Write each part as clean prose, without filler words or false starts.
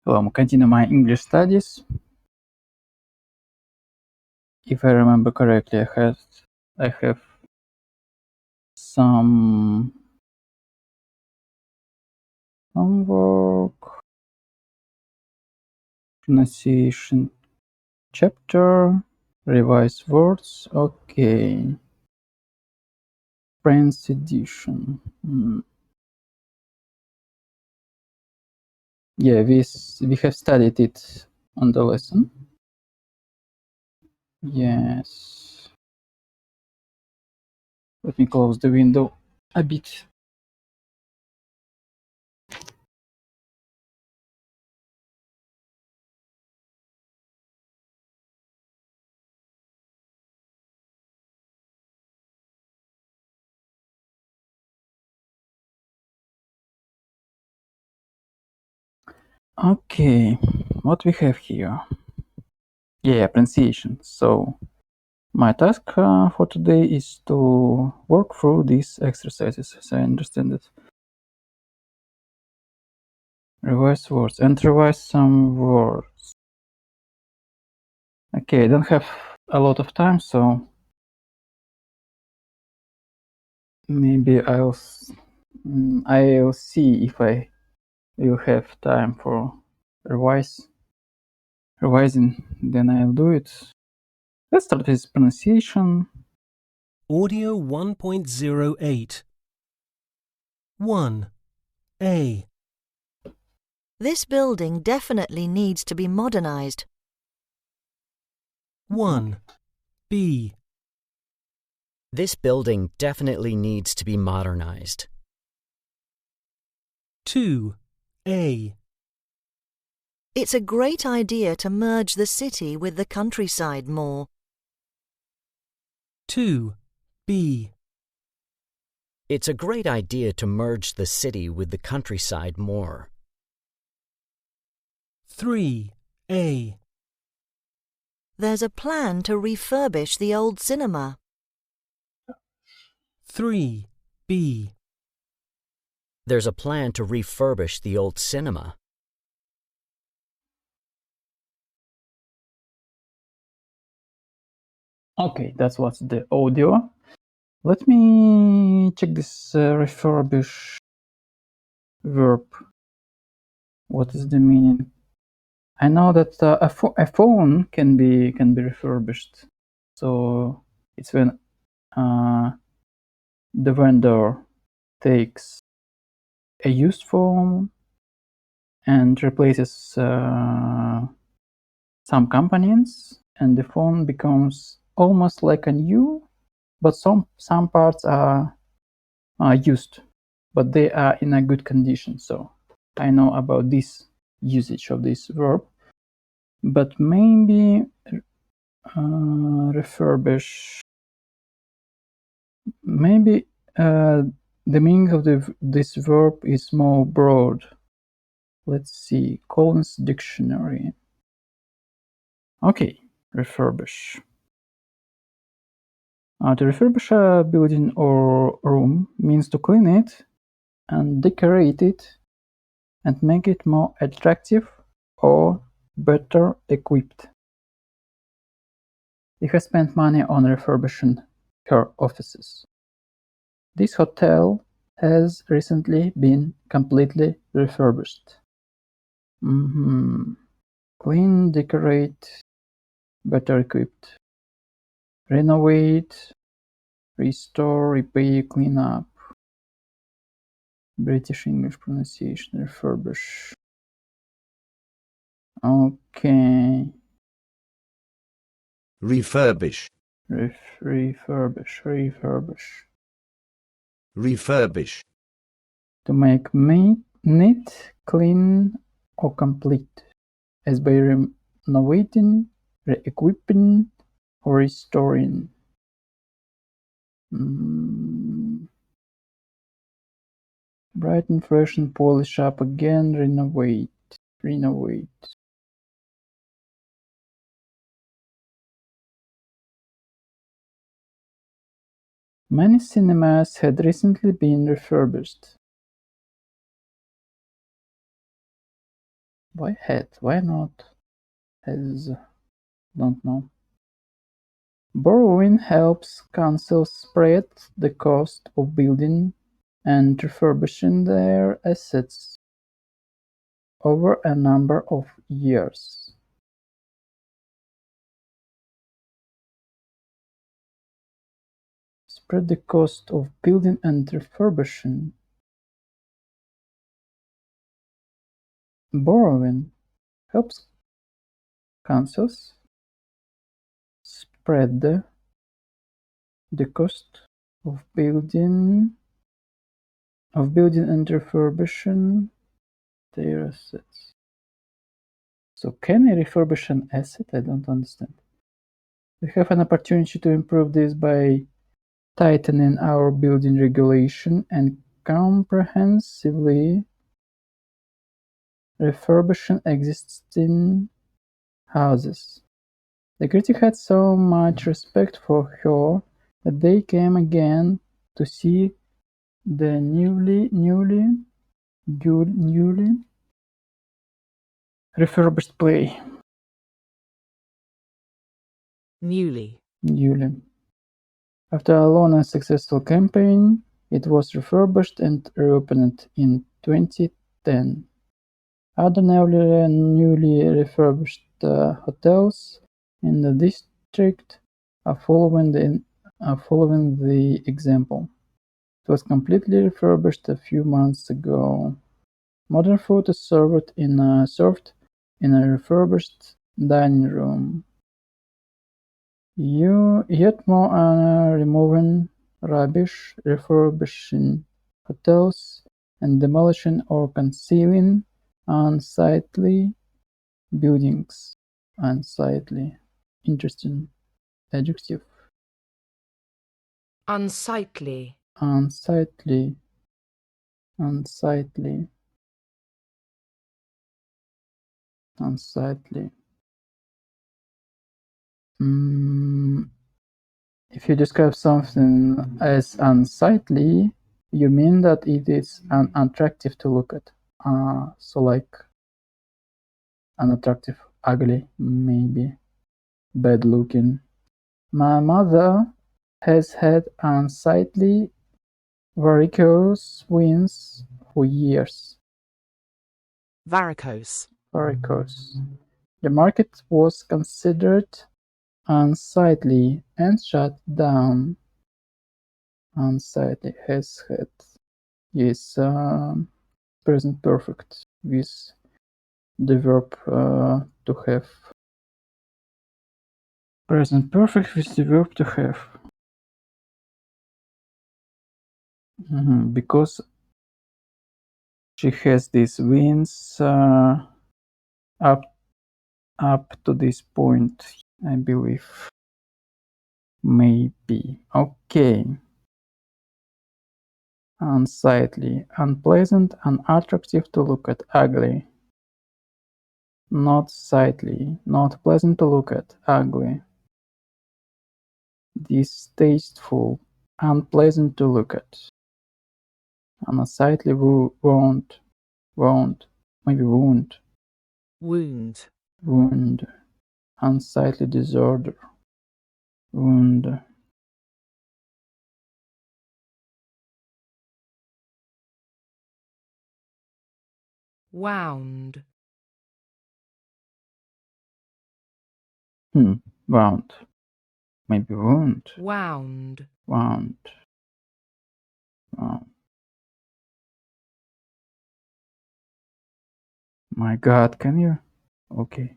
Continue my English studies. If I remember correctly, I have some homework, pronunciation chapter, revise words. Okay, French edition. Yeah, we have studied it on the lesson. Yes. Let me close the window a bit. Okay, what we have here? Yeah, pronunciation. So my task for today is to work through these exercises, as I understand it. Revise words and revise some words. Okay, I don't have a lot of time, so maybe I'll see if I will have time for revising, then I'll do it. Let's start with pronunciation. Audio 1.08 1. A. This building definitely needs to be modernized. 1. B. This building definitely needs to be modernized. 2. A. It's a great idea to merge the city with the countryside more. 2. B. It's a great idea to merge the city with the countryside more. 3. A. There's a plan to refurbish the old cinema. 3. B. There's a plan to refurbish the old cinema. Okay, that's what's the audio. Let me check this refurbish verb. What is the meaning? I know that a phone can be refurbished. So it's when the vendor takes a used phone and replaces some components, and the phone becomes almost like a new, but some parts are used, but they are in a good condition. So I know about this usage of this verb, but maybe refurbish, maybe the meaning of this verb is more broad. Let's see, Collins Dictionary. Okay, refurbish. To refurbish a building or room means to clean it and decorate it and make it more attractive or better equipped. She has spent money on refurbishing her offices. This hotel has recently been completely refurbished. Clean, decorate, better equipped. Renovate, restore, repair, clean up. British English pronunciation, refurbish. Okay. Refurbish. Refurbish. Refurbish. To make neat, clean, or complete, as by renovating, re-equipping, or restoring. Brighten, freshen, polish up again, renovate. Many cinemas had recently been refurbished. Why had? Why not? Has? Don't know. Borrowing helps councils spread the cost of building and refurbishing their assets over a number of years. Spread the cost of building and refurbishing. Borrowing helps councils spread the cost of building and refurbishing their assets. So can I refurbish an asset? I don't understand. We have an opportunity to improve this by tightening our building regulation and comprehensively refurbishing existing houses. The critic had so much respect for her that they came again to see the newly refurbished play. Newly. After a long and successful campaign, it was refurbished and reopened in 2010. Other newly refurbished hotels in the district are following the example. It was completely refurbished a few months ago. Modern food is served in a refurbished dining room. Yet more removing rubbish, refurbishing hotels, and demolishing or concealing unsightly buildings. Unsightly. Interesting adjective. Unsightly. Unsightly. Unsightly. Unsightly. If you describe something as unsightly, you mean that it is unattractive to look at. So like unattractive, ugly, maybe bad looking. My mother has had unsightly varicose veins for years. Varicose. Varicose. The market was considered unsightly and shut down. Unsightly has had is present perfect with the verb to have. Present perfect with the verb to have. Because she has these wins up to this point, I believe. Maybe. Okay. Unsightly, unpleasant, unattractive to look at, ugly. Not sightly, not pleasant to look at, ugly. Distasteful, unpleasant to look at. Unsightly, wound, maybe wound. Wound, unsightly disorder. Wound. Wound. Wound. Maybe wound. Wound. Wound. My God, can you? Okay.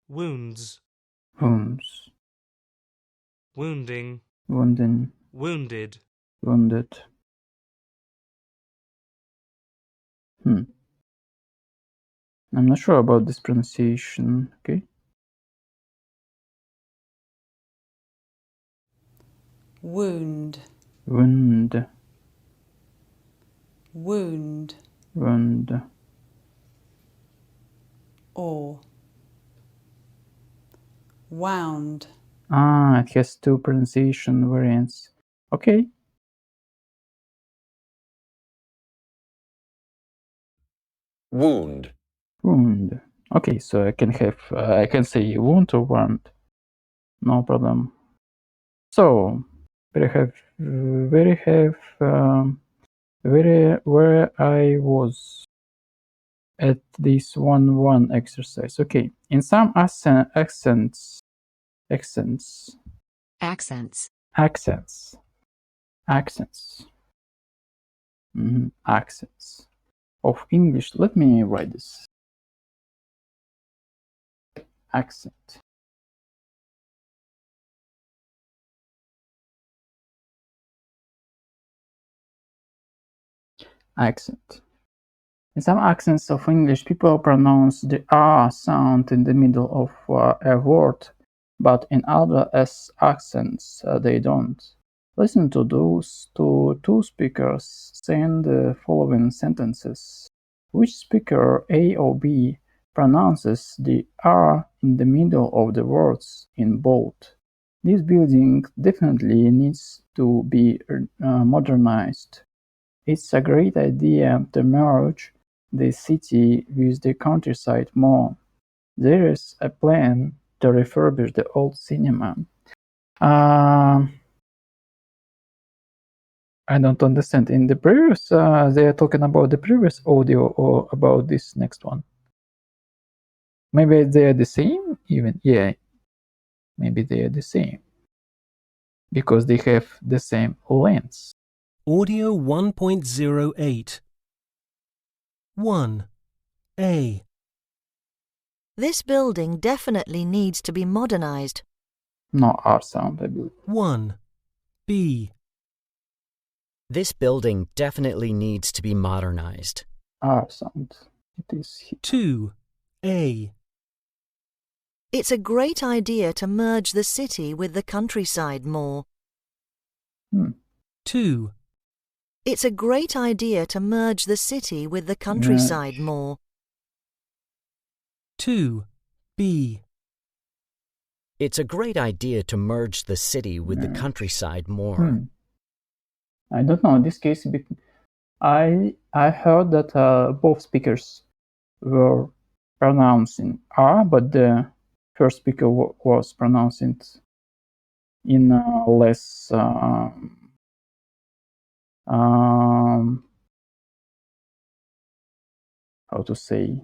Wounds. Wounds. Wounding. Wounding. Wounded. Wounded. I'm not sure about this pronunciation. Okay. Wound. Wound. Wound. Wound. Or wound. It has two pronunciation variants. Okay. wound, wound. Okay, so I can say wound or wound, no problem. So where I was at this 1-1 exercise. Okay, in some accents Accents. accents of English. Let me write this. Accent. Accent. In some accents of English, people pronounce the R sound in the middle of a word, but in other accents they don't. Listen to those two speakers saying the following sentences. Which speaker, A or B, pronounces the R in the middle of the words in bold? This building definitely needs to be modernized. It's a great idea to merge the city with the countryside more. There is a plan to refurbish the old cinema. I don't understand. In the previous, they are talking about the previous audio or about this next one. Maybe they are the same even. Yeah, maybe they are the same because they have the same length. Audio 1.08. 1. A. This building definitely needs to be modernized. No R sound, I believe. 1. B. This building definitely needs to be modernized. R sound. It is here. 2. A. It's a great idea to merge the city with the countryside more. 2. It's a great idea to merge the city with the countryside more. 2. B. It's a great idea to merge the city with the countryside more. I don't know. In this case, I heard that both speakers were pronouncing R, but the first speaker was pronouncing it in less how to say.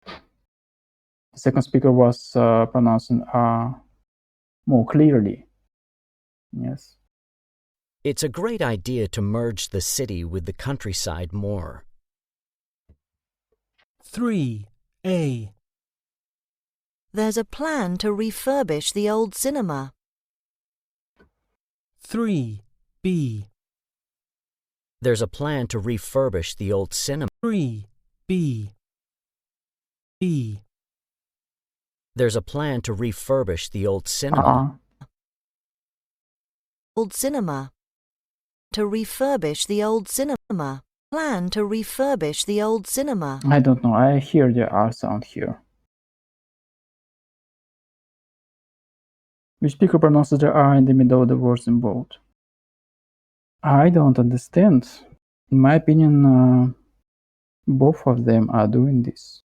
The second speaker was pronouncing R more clearly. Yes. It's a great idea to merge the city with the countryside more. 3. A. There's a plan to refurbish the old cinema. 3. B. There's a plan to refurbish the old cinema. 3. B. B. There's a plan to refurbish the old cinema. Old cinema. To refurbish the old cinema. Plan to refurbish the old cinema. I don't know. I hear the R sound here. Which speaker pronounces the R in the middle of the words in bold? I don't understand. In my opinion, both of them are doing this.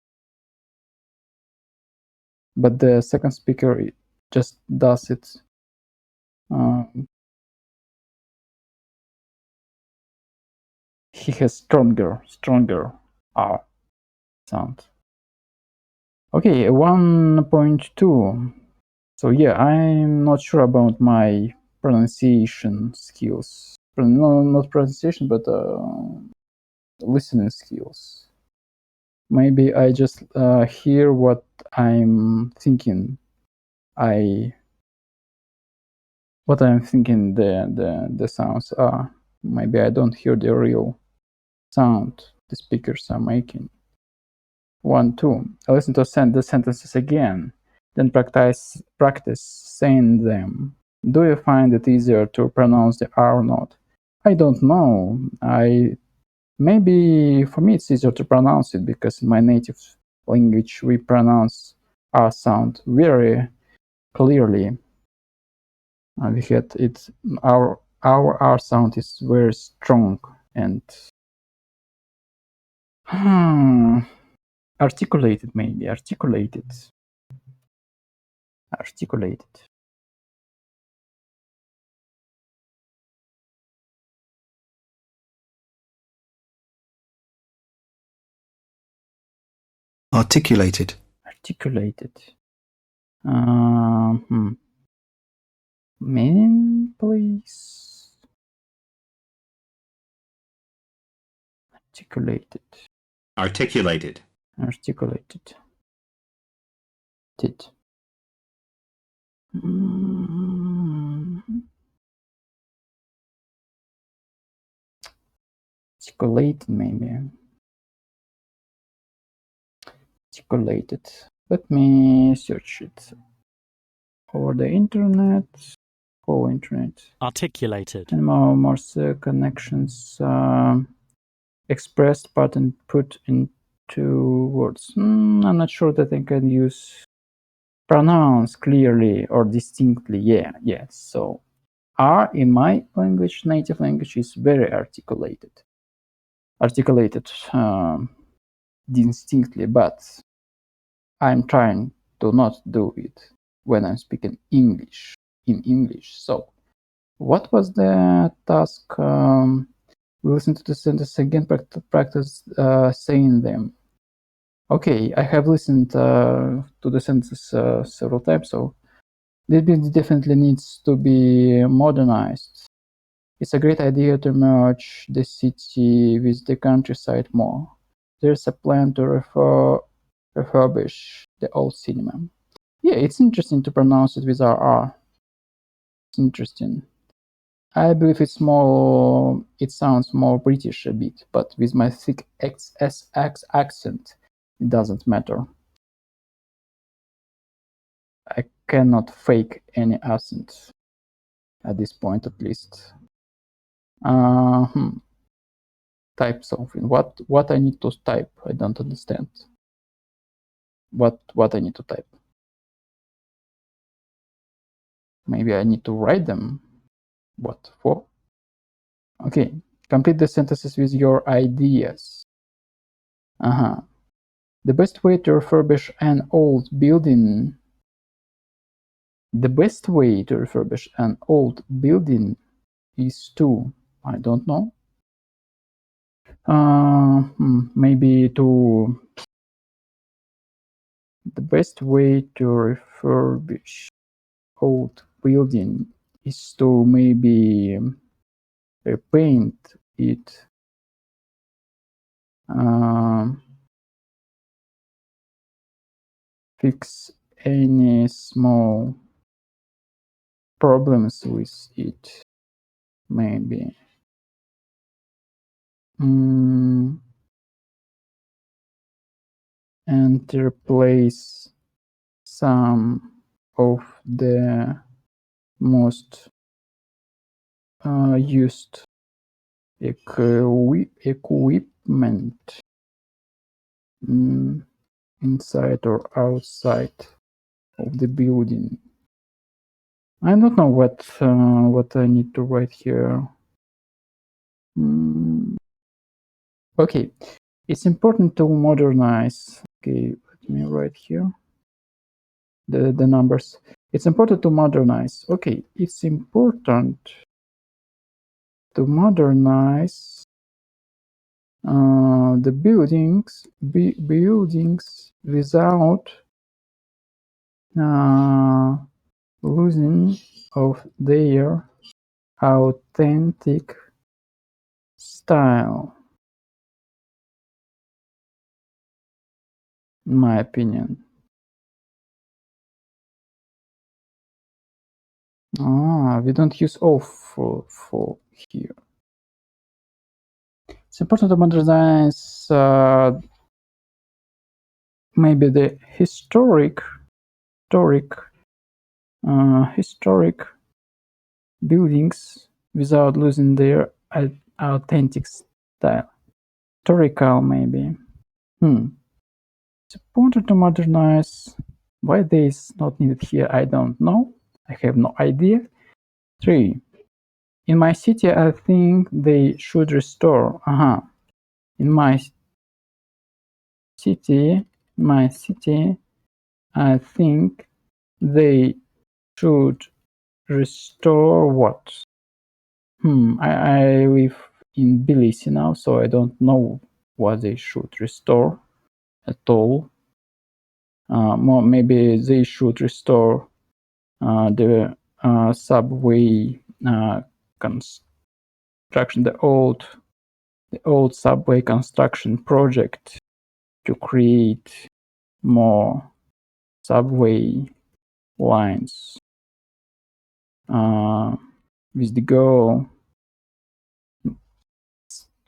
But the second speaker just does it. He has stronger R sound. Okay, 1.2. So yeah, I'm not sure about my pronunciation skills. No, not pronunciation, but listening skills. Maybe I just hear what I'm thinking. What I'm thinking the sounds are. Maybe I don't hear the real sound the speakers are making. 1, 2. I listen to the sentences again, then practice saying them. Do you find it easier to pronounce the R or not? I don't know. Maybe for me it's easier to pronounce it because in my native language we pronounce R sound very clearly. We had it. Our R sound is very strong and Articulated, maybe. Articulated. Articulated. Articulated. Articulated. Meaning, please. Articulated. Articulated. Articulated. Did. Articulated, maybe. Articulated. Let me search it over the internet. Whole internet. Articulated. And more connections expressed but put into words. I'm not sure that I can use pronounce clearly or distinctly. Yeah. So R in my language, native language, is very articulated. Articulated distinctly, but I'm trying to not do it when I'm speaking English in English. So what was the task? We listen to the sentence again, practice saying them. Okay, I have listened to the sentences several times, so this definitely needs to be modernized. It's a great idea to merge the city with the countryside more. There's a plan to refurbish the old cinema. Yeah, it's interesting to pronounce it with R. It's interesting. I believe it's more. It sounds more British a bit, but with my thick XSX accent, it doesn't matter. I cannot fake any accent at this point, at least. Type something. What I need to type? I don't understand. What I need to type? Maybe I need to write them. What for? Okay. Complete the sentences with your ideas. The best way to refurbish an old building. The best way to refurbish an old building is to, I don't know. Maybe to. The best way to refurbish old building is to maybe repaint it, fix any small problems with it, maybe. And replace some of the most used equipment inside or outside of the building. I don't know what I need to write here. Okay, it's important to modernize. Okay, let me write here the numbers. It's important to modernize. Okay, it's important to modernize the buildings without losing of their authentic style, in my opinion. We don't use of for here. It's important to modernize maybe the historic buildings without losing their authentic style. Historical, maybe. It's important to modernize. Why this not needed here, I don't know. I have no idea. 3. In my city, I think they should restore. In my city, my city, I think they should restore what? I live in Tbilisi now, so I don't know what they should restore at all. Maybe they should restore the subway construction, the old subway construction project to create more subway lines with the goal.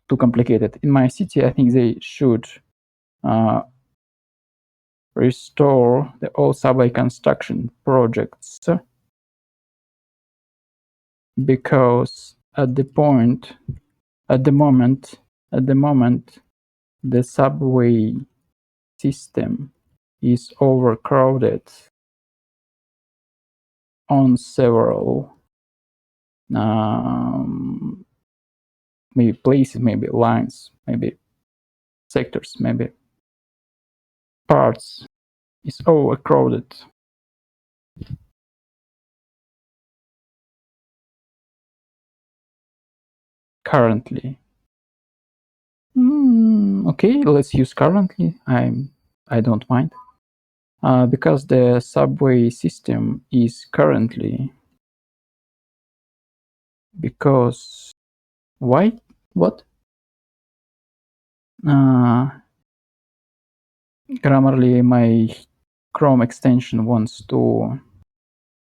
Too complicated. In my city, I think they should restore the old subway construction projects, because at the moment, the subway system is overcrowded on several maybe places, maybe lines, maybe sectors, maybe parts. Is overcrowded. Currently. Okay, let's use currently. I don't mind. Because the subway system is currently. Because why? What? Grammarly, my Chrome extension wants to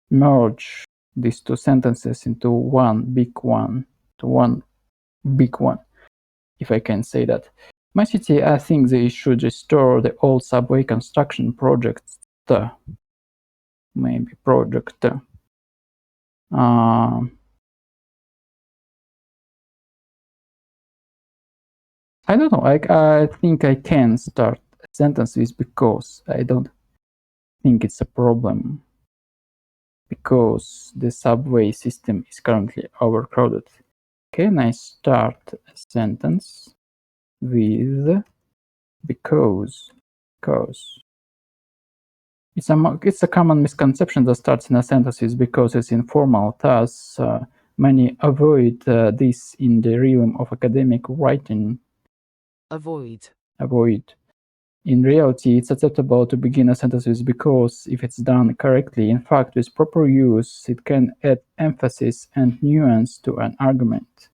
merge these two sentences into one big one, if I can say that. My city, I think they should restore the old subway construction project. Maybe project. I don't know. I think I can start a sentence with because. I don't think it's a problem. Because the subway system is currently overcrowded. Can I start a sentence with because? It's a common misconception that starts in a sentence with because is informal. Thus, many avoid this in the realm of academic writing. Avoid. In reality, it's acceptable to begin a sentence with because if it's done correctly. In fact, with proper use, it can add emphasis and nuance to an argument.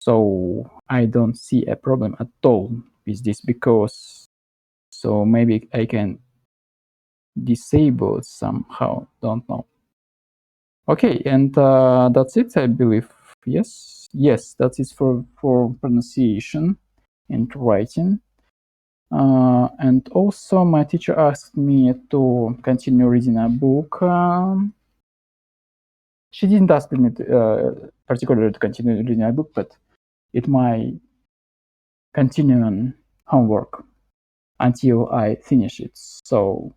So I don't see a problem at all with this because. So maybe I can disable it somehow, don't know. Okay, and that's it, I believe. Yes, that is for pronunciation and writing. And also my teacher asked me to continue reading a book. She didn't ask me particularly to continue reading a book, but it might continue on homework until I finish it. So,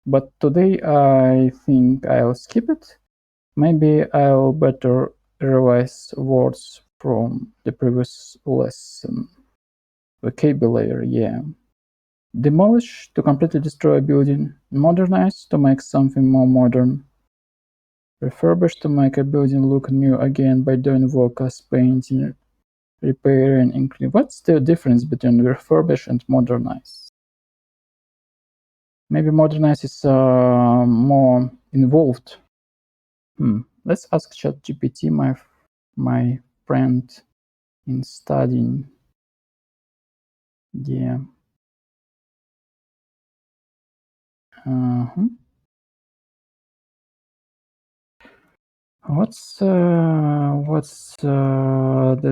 but today I think I'll skip it. Maybe I'll better revise words from the previous lesson. Vocabulary, yeah. Demolish, to completely destroy a building. Modernize, to make something more modern. Refurbish, to make a building look new again by doing work as painting, repairing, including. What's the difference between refurbish and modernize? Maybe modernize is more involved. Let's ask ChatGPT, my friend in studying. Yeah. What's the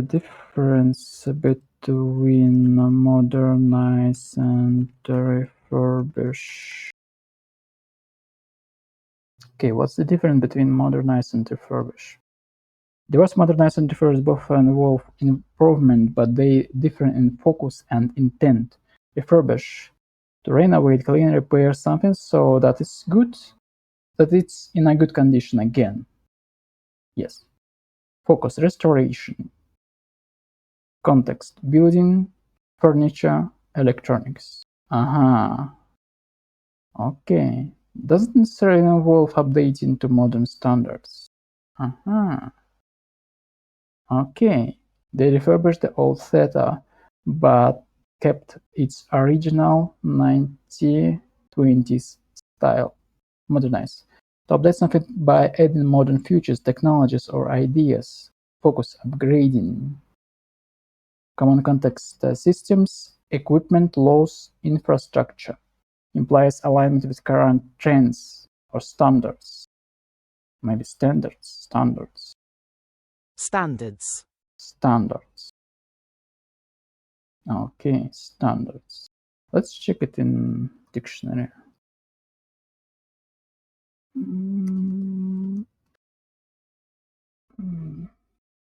difference between modernize and refurbish? Okay, what's the difference between modernize and refurbish? The words modernize and refurbish both involve improvement, but they differ in focus and intent. Refurbish, to renovate, clean, repair something so that it's good, that it's in a good condition again. Yes. Focus, restoration. Context, building, furniture, electronics. Okay. Doesn't necessarily involve updating to modern standards. Okay. They refurbished the old theater, but kept its original 1920s style. Modernize. To update something by adding modern features, technologies, or ideas. Focus upgrading. Common context systems, equipment, laws, infrastructure. Implies alignment with current trends or standards. Maybe standards. Standards. Okay, standards. Let's check it in dictionary.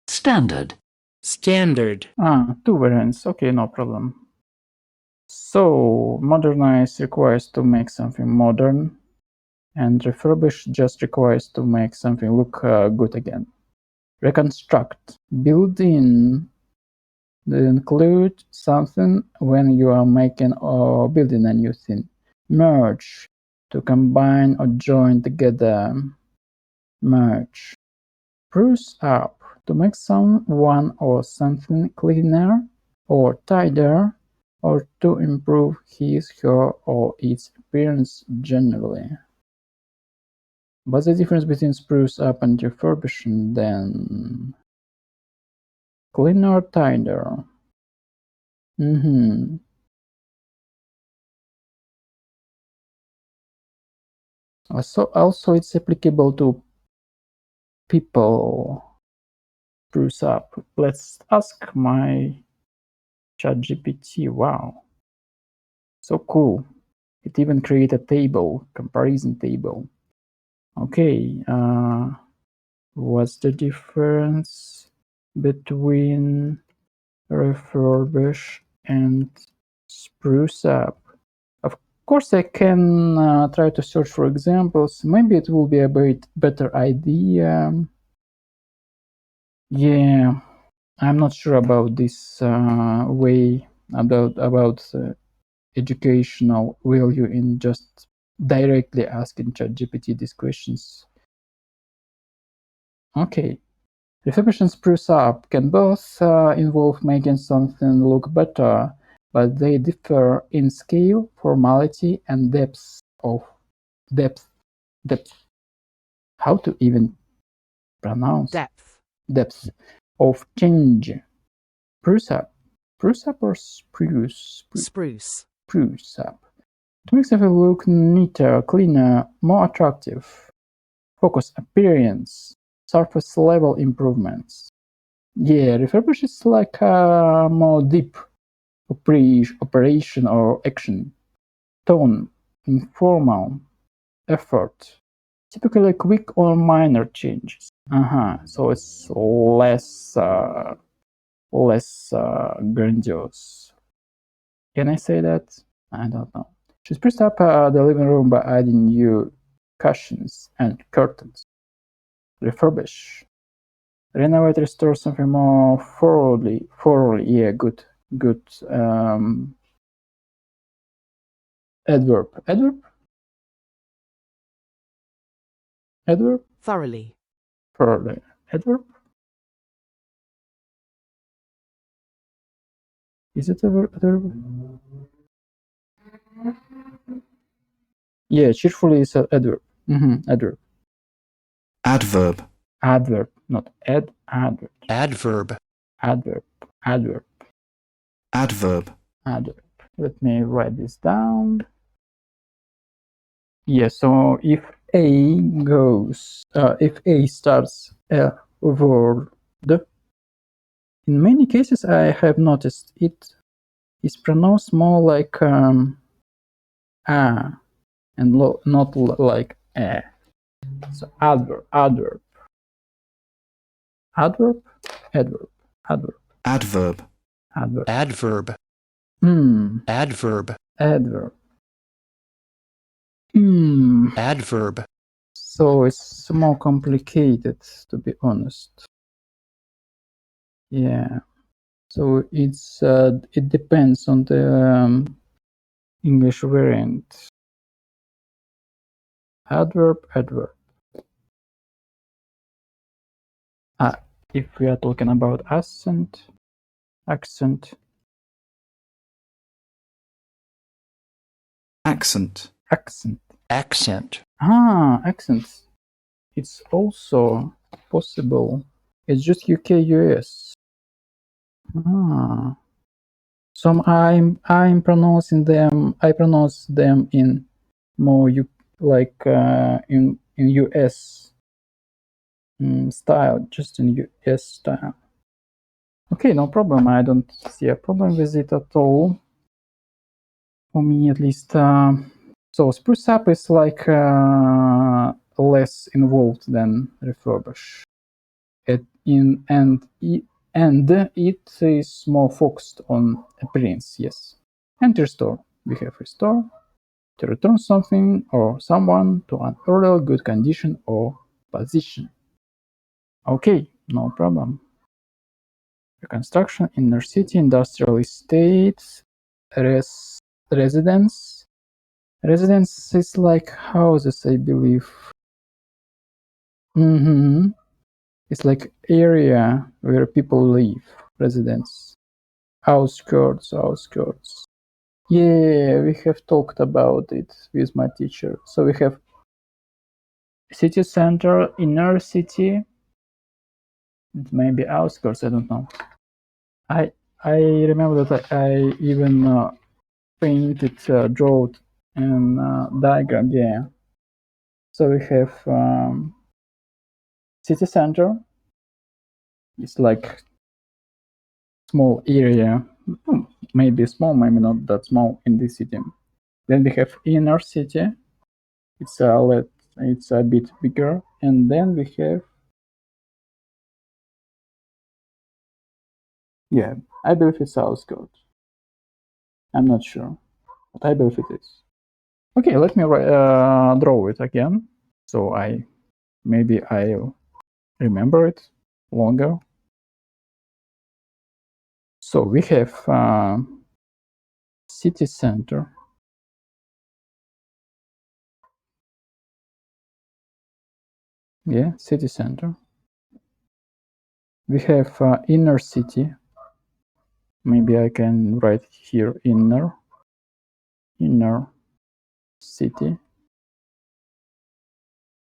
Standard. Standard. Two variants. Okay, no problem. So, modernize requires to make something modern, and refurbish just requires to make something look good again. Reconstruct. Build in include something when you are making or building a new thing. Merge. To combine or join together. Merge. Spruce up. To make someone or something cleaner or tidier, or to improve his, her, or its appearance generally. What's the difference between spruce up and refurbishing then? Cleaner or tidier? Also, it's applicable to people. Spruce up. Let's ask my ChatGPT. Wow, so cool. It even created a table, comparison table. Okay, what's the difference between refurbish and spruce up? Of course, I can try to search for examples. Maybe it will be a bit better idea. Yeah, I'm not sure about this way about educational value in just directly asking ChatGPT these questions. Okay, refurbish and spruce up can both involve making something look better, but they differ in scale, formality, and depth. How to even pronounce depth of change. Spruce up or spruce? Spruce up. To make something look neater, cleaner, more attractive. Focus appearance, surface level improvements. Yeah, refurbish is like a more deep operation or action. Tone, informal, effort. Typically quick or minor changes. So it's less grandiose. Can I say that? I don't know. She spruced up the living room by adding new cushions and curtains. Refurbish. Renovate, restore something more thoroughly. Yeah, good. Adverb. Thoroughly. Adverb. Is it adverb? Yeah, cheerfully is adverb. Adverb. Adverb. Not adverb. Adverb. Adverb. Let me write this down. Yeah, so if A starts a word, in many cases I have noticed it is pronounced more like a and not like a. So adverb. Adverb. Adverb. Adverb. So it's more complicated, to be honest. Yeah. So it depends on the English variant. Adverb, adverb. If we are talking about accent, accent, accent, accent. Accent. Accents. It's also possible. It's just UK, US. So I'm pronouncing them. I pronounce them in more in US style, just in US style. Okay, no problem. I don't see a problem with it at all. For me, at least. So spruce up is like less involved than refurbish. And it is more focused on appearance. Yes. And restore. We have restore to return something or someone to an earlier good condition or position. Okay, no problem. Reconstruction, inner city, industrial estates, residence. Residence is like houses, I believe. It's like area where people live. Residence. Outskirts, outskirts. Yeah, we have talked about it with my teacher. So we have city center, inner city, maybe outskirts, I don't know. I remember that I even painted, draw and diagram, yeah. So we have city center. It's like small area, maybe small, maybe not that small in this city. Then we have inner city. It's a bit bigger, and then we have, yeah, I believe it's outskirts. I'm not sure, but I believe it is. Okay, let me draw it again, so maybe I'll remember it longer. So we have city center. Yeah, city center. We have inner city. Maybe I can write here inner city.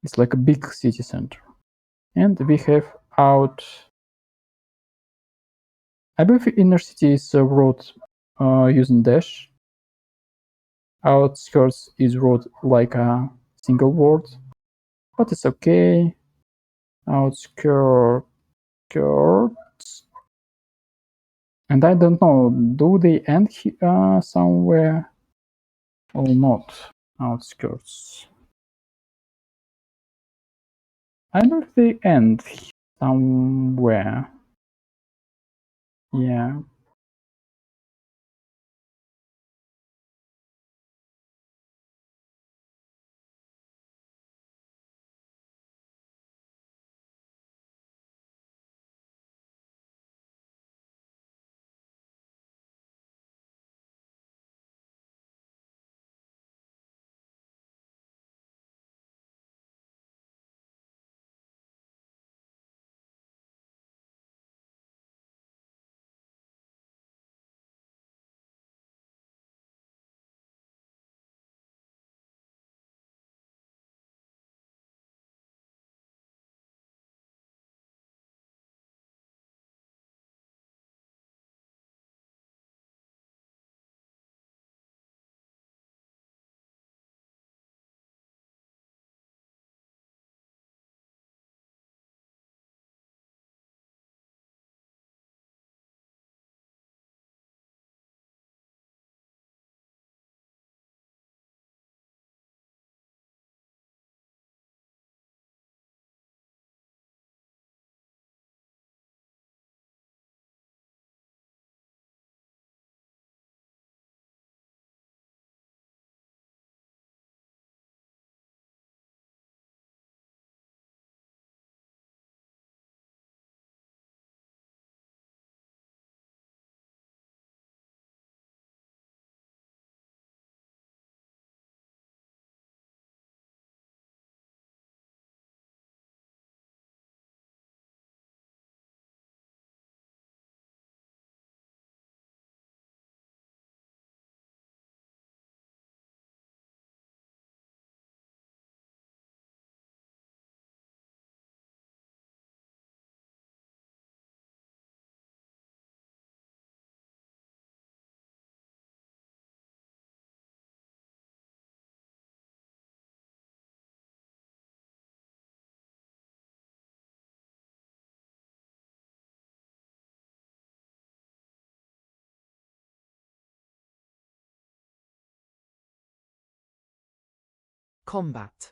It's like a big city center. And we have out. I believe inner city is wrote using dash. Outskirts is wrote like a single word, but it's okay. Outskirts. And I don't know, do they end somewhere or not? Outskirts. I believe they end somewhere. Yeah. Combat.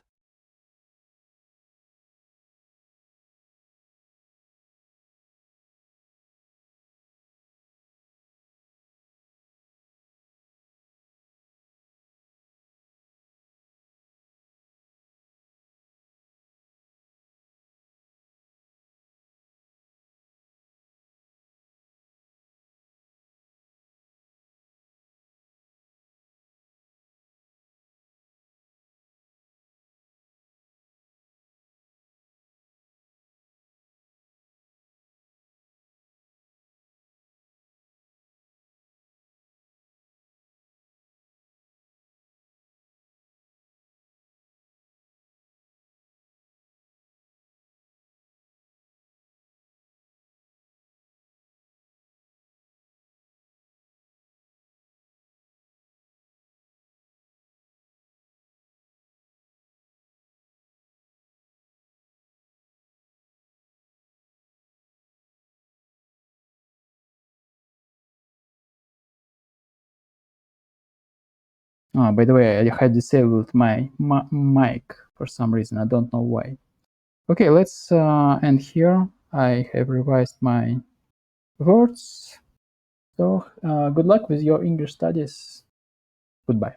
Oh, by the way, I had disabled my mic for some reason. I don't know why. Okay, let's end here. I have revised my words. So good luck with your English studies. Goodbye.